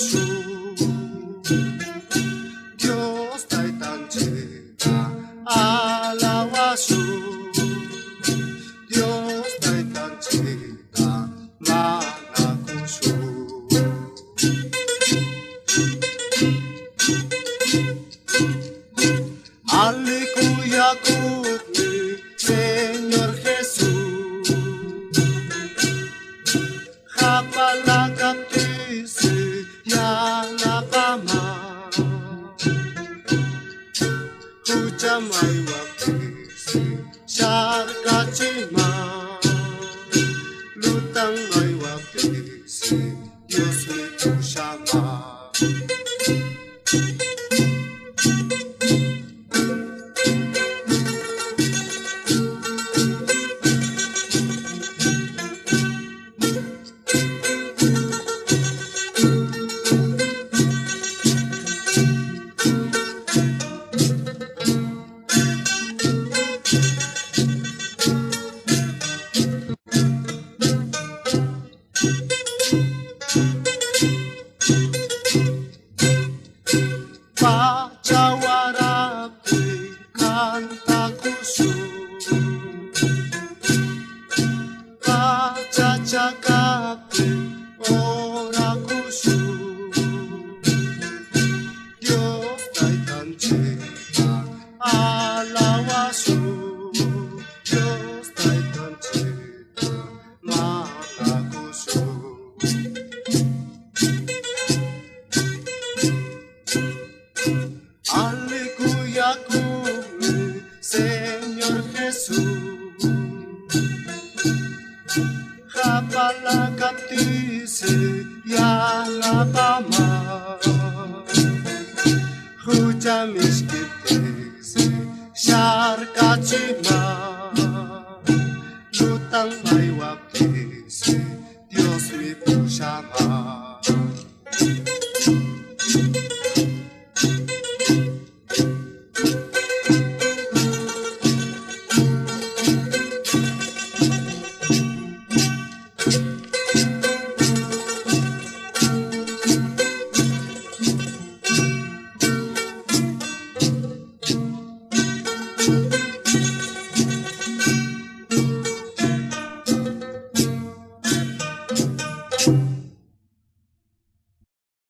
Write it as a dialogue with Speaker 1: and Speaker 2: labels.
Speaker 1: su. Dios tay tan cita alawa su. Dios tay tan cita malaku su. Yakub mi Señor Jesús, Japalakaptisi Yanapama, Hujamay waptisi Sharkachima, Lutang may waptisi Dios mi Tushama. Pacawarapi kantaku su, pacacakapi oraku su. Dios tay tan cita alawa su. Dios tay tan cita malaku su. Yakub mi Señor Jesús, Japalakaptisi Yanapama, Hujamiskiptisi Sharkachima, Lutang may waptisi Dios mi Tushama.